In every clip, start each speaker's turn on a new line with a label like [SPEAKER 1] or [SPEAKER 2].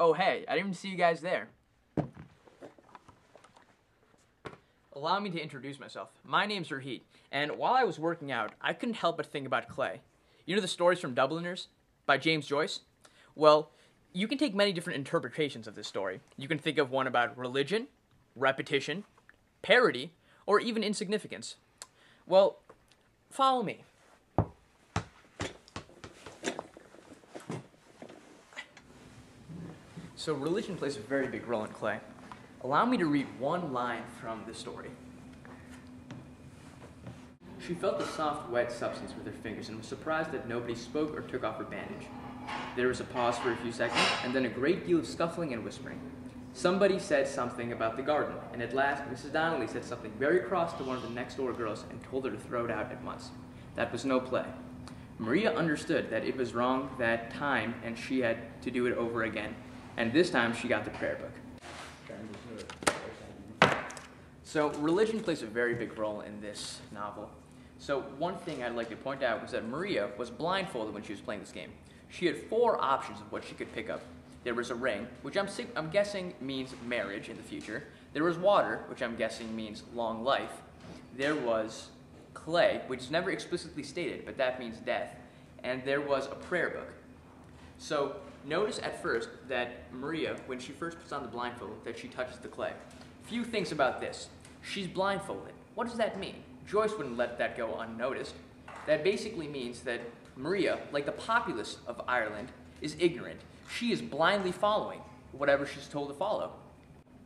[SPEAKER 1] Oh hey, I didn't even see you guys there. Allow me to introduce myself. My name's Rahit, and while I was working out, I couldn't help but think about Clay. You know the stories from Dubliners by James Joyce? Well, you can take many different interpretations of this story. You can think of one about religion, repetition, parody, or even insignificance. Well, follow me. So religion plays a very big role in Clay. Allow me to read one line from the story. She felt the soft, wet substance with her fingers and was surprised that nobody spoke or took off her bandage. There was a pause for a few seconds, and then a great deal of scuffling and whispering. Somebody said something about the garden, and at last Mrs. Donnelly said something very cross to one of the next-door girls and told her to throw it out at once. That was no play. Maria understood that it was wrong that time, and she had to do it over again, and this time she got the prayer book. So religion plays a very big role in this novel. So one thing I'd like to point out was that Maria was blindfolded when she was playing this game. She had 4 options of what she could pick up. There was a ring, which I'm guessing means marriage in the future. There was water, which I'm guessing means long life. There was clay, which is never explicitly stated, but that means death. And there was a prayer book. So notice at first that Maria, when she first puts on the blindfold, that she touches the clay. Few things about this. She's blindfolded. What does that mean? Joyce wouldn't let that go unnoticed. That basically means that Maria, like the populace of Ireland, is ignorant. She is blindly following whatever she's told to follow.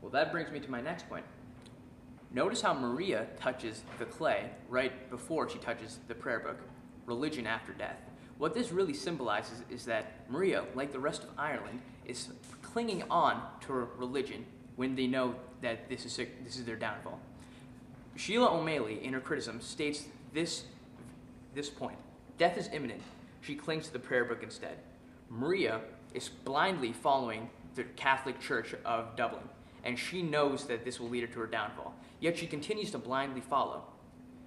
[SPEAKER 1] Well, that brings me to my next point. Notice how Maria touches the clay right before she touches the prayer book, religion after death. What this really symbolizes is that Maria, like the rest of Ireland, is clinging on to her religion when they know that this is their downfall. Sheila O'Malley, in her criticism, states this point. Death is imminent. She clings to the prayer book instead. Maria is blindly following the Catholic Church of Dublin, and she knows that this will lead her to her downfall. Yet she continues to blindly follow.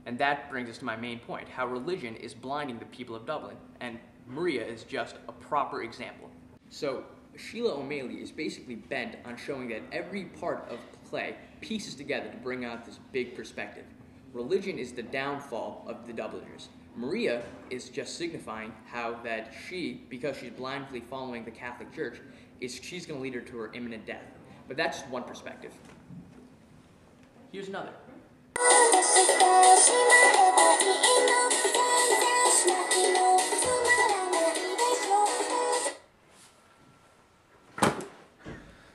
[SPEAKER 1] And that brings us to my main point, how religion is blinding the people of Dublin, and Maria is just a proper example. So Sheila O'Malley is basically bent on showing that every part of Clay pieces together to bring out this big perspective. Religion is the downfall of the Dubliners. Maria is just signifying how that she, because she's blindly following the Catholic Church, she's going to lead her to her imminent death. But that's just one perspective. Here's another.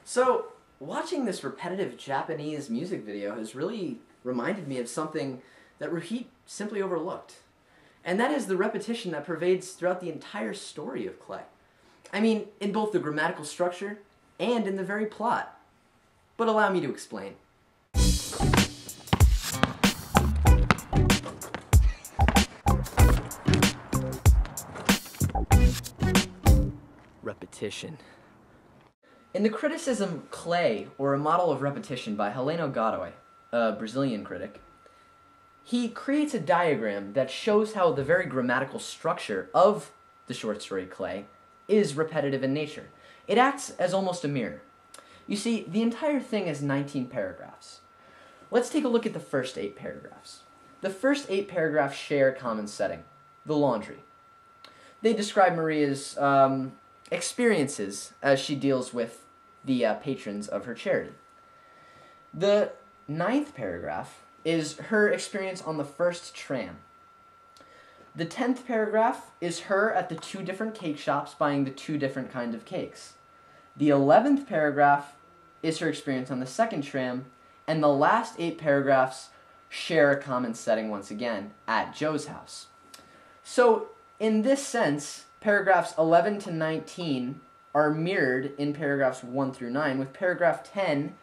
[SPEAKER 2] So, watching this repetitive Japanese music video has really reminded me of something that Rahit simply overlooked. And that is the repetition that pervades throughout the entire story of Clay. I mean, in both the grammatical structure and in the very plot. But allow me to explain. Repetition. In the criticism Clay, or a Model of Repetition by Heleno Godoy, a Brazilian critic, he creates a diagram that shows how the very grammatical structure of the short story Clay is repetitive in nature. It acts as almost a mirror. You see, the entire thing is 19 paragraphs. Let's take a look at the first 8 paragraphs. The first 8 paragraphs share a common setting, the laundry. They describe Maria's experiences as she deals with the patrons of her charity. The 9th paragraph is her experience on the first tram. The 10th paragraph is her at the 2 different cake shops buying the 2 different kinds of cakes. The 11th paragraph is her experience on the second tram, and the last 8 paragraphs share a common setting once again, at Joe's house. So, in this sense, paragraphs 11 to 19 are mirrored in paragraphs 1 through 9, with paragraph 10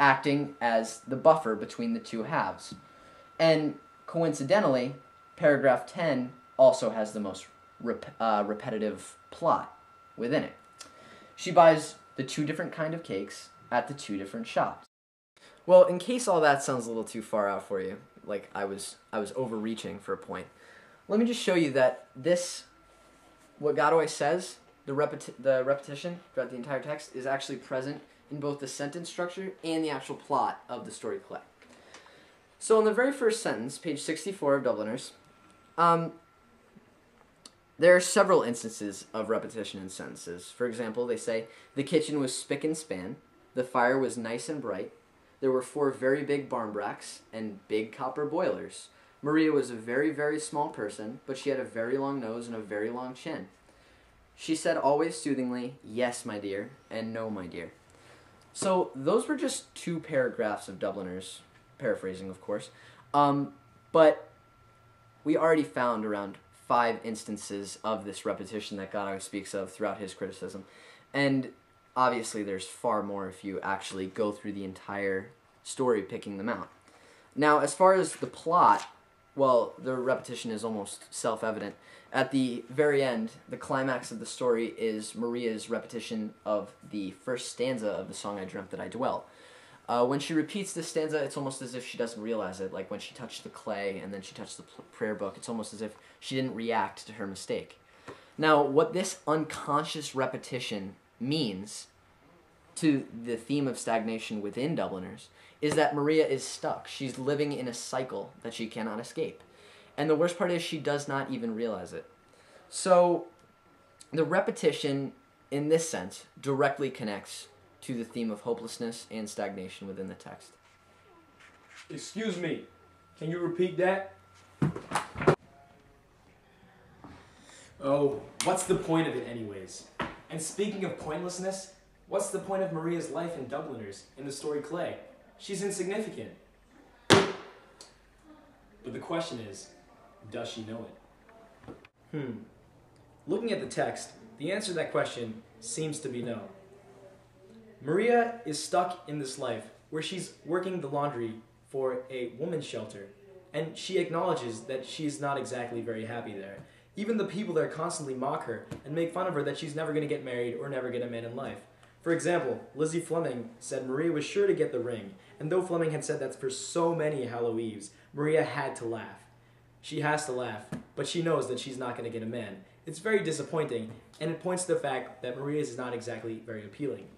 [SPEAKER 2] acting as the buffer between the 2 halves. And coincidentally, paragraph 10 also has the most repetitive plot within it. She buys the 2 different kind of cakes at the 2 different shops. Well, in case all that sounds a little too far out for you, like I was overreaching for a point, let me just show you that this, what Godoy says, the repetition throughout the entire text is actually present in both the sentence structure and the actual plot of the story Clay. So in the very first sentence, page 64 of Dubliners, there are several instances of repetition in sentences. For example, they say, the kitchen was spick and span, the fire was nice and bright, there were 4 very big barmbracks and big copper boilers. Maria was a very, very small person, but she had a very long nose and a very long chin. She said always soothingly, yes, my dear, and no, my dear. So those were just 2 paragraphs of Dubliners, paraphrasing, of course. But we already found around 5 instances of this repetition that Godoy speaks of throughout his criticism. And obviously there's far more if you actually go through the entire story picking them out. Now, as far as the plot, well, the repetition is almost self-evident. At the very end, the climax of the story is Maria's repetition of the first stanza of the song I Dreamt That I Dwell. When she repeats this stanza, it's almost as if she doesn't realize it. Like when she touched the clay and then she touched the prayer book, it's almost as if she didn't react to her mistake. Now, what this unconscious repetition means to the theme of stagnation within Dubliners is that Maria is stuck. She's living in a cycle that she cannot escape. And the worst part is she does not even realize it. So the repetition, in this sense, directly connects to the theme of hopelessness and stagnation within the text.
[SPEAKER 3] Excuse me, can you repeat that? Oh, what's the point of it anyways? And speaking of pointlessness, what's the point of Maria's life in Dubliners in the story Clay? She's insignificant. But the question is, does she know it? Looking at the text, the answer to that question seems to be no. Maria is stuck in this life where she's working the laundry for a woman's shelter, and she acknowledges that she's not exactly very happy there. Even the people there constantly mock her and make fun of her that she's never going to get married or never get a man in life. For example, Lizzie Fleming said Maria was sure to get the ring, and though Fleming had said that for so many Hallow Eves, Maria had to laugh. She has to laugh, but she knows that she's not going to get a man. It's very disappointing, and it points to the fact that Maria is not exactly very appealing.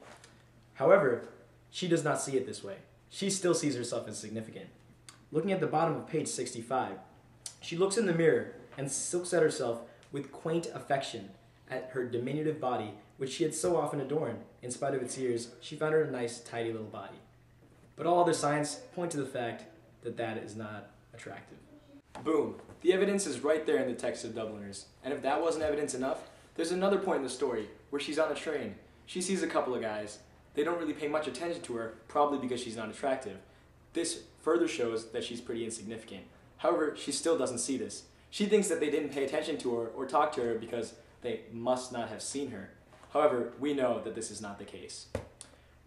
[SPEAKER 3] However, she does not see it this way. She still sees herself as significant. Looking at the bottom of page 65, she looks in the mirror and looks at herself with quaint affection at her diminutive body, which she had so often adorned. In spite of its years, she found her a nice, tidy little body. But all other signs point to the fact that that is not attractive. Boom. The evidence is right there in the text of Dubliners. And if that wasn't evidence enough, there's another point in the story where she's on a train. She sees a couple of guys. They don't really pay much attention to her, probably because she's not attractive. This further shows that she's pretty insignificant. However, she still doesn't see this. She thinks that they didn't pay attention to her or talk to her because they must not have seen her. However, we know that this is not the case.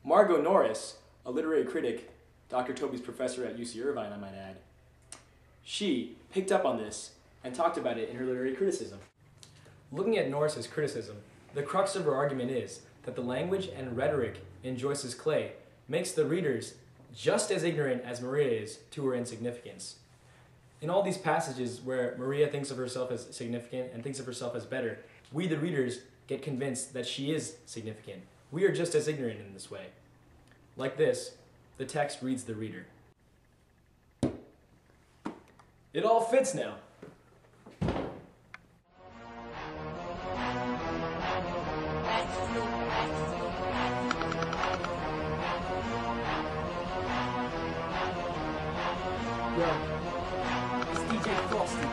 [SPEAKER 3] Margot Norris, a literary critic, Dr. Toby's professor at UC Irvine, I might add, she picked up on this and talked about it in her literary criticism. Looking at Norris's criticism, the crux of her argument is that the language and rhetoric in Joyce's Clay makes the readers just as ignorant as Maria is to her insignificance. In all these passages where Maria thinks of herself as significant and thinks of herself as better, we the readers get convinced that she is significant. We are just as ignorant in this way. Like this, the text reads the reader. It all fits now.
[SPEAKER 4] Yo, it's DJ Frosty,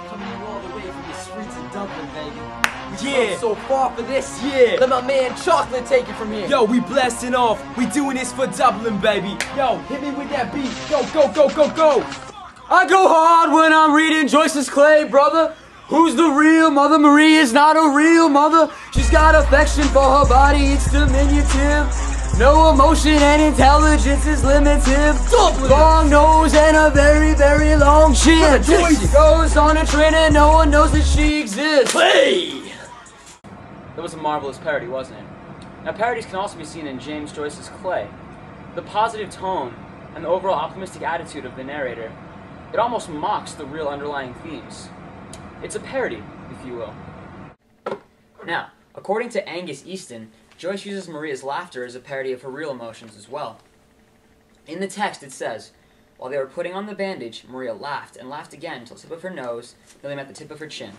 [SPEAKER 4] coming you all the way from the streets of Dublin, baby. We come so far for this.
[SPEAKER 5] Yeah.
[SPEAKER 4] Let my man Chocolate take it from here.
[SPEAKER 5] Yo, we blasting off. We doing this for Dublin, baby. Yo, hit me with that beat. Go, go, go, go, go. I go hard when I'm reading Joyce's Clay, brother. Who's the real mother? Maria's not a real mother. She's got affection for her body, it's diminutive. No emotion and intelligence is limited. Long nose and a very, very long chin. She goes on a train and no one knows that she exists. Hey!
[SPEAKER 6] That was a marvelous parody, wasn't it? Now, parodies can also be seen in James Joyce's Clay. The positive tone and the overall optimistic attitude of the narrator, it almost mocks the real underlying themes. It's a parody, if you will.
[SPEAKER 1] Now,
[SPEAKER 6] According to Angus Easton, Joyce uses Maria's laughter as a parody of her real emotions as well. In the text it says, while they were putting on the bandage, Maria laughed and laughed again until the tip of her nose nearly met the tip of her chin.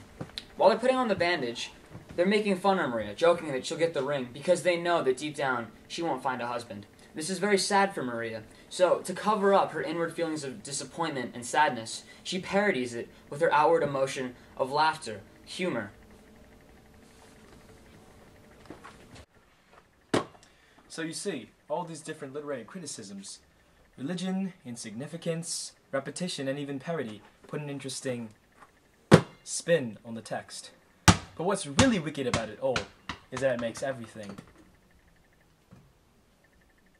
[SPEAKER 6] While they're putting on the bandage, they're making fun of Maria, joking that she'll get the ring because they know that deep down she won't find a husband. This is very sad for Maria, so to cover up her inward feelings of disappointment and sadness, she parodies it with her outward emotion of laughter, humor.
[SPEAKER 3] So you see, all these different literary criticisms, religion, insignificance, repetition, and even parody, put an interesting spin on the text. But what's really wicked about it all is that it makes everything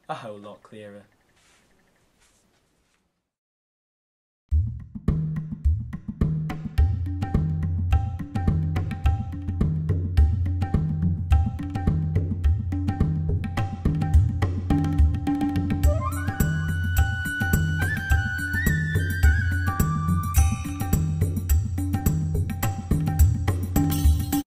[SPEAKER 3] a whole lot clearer.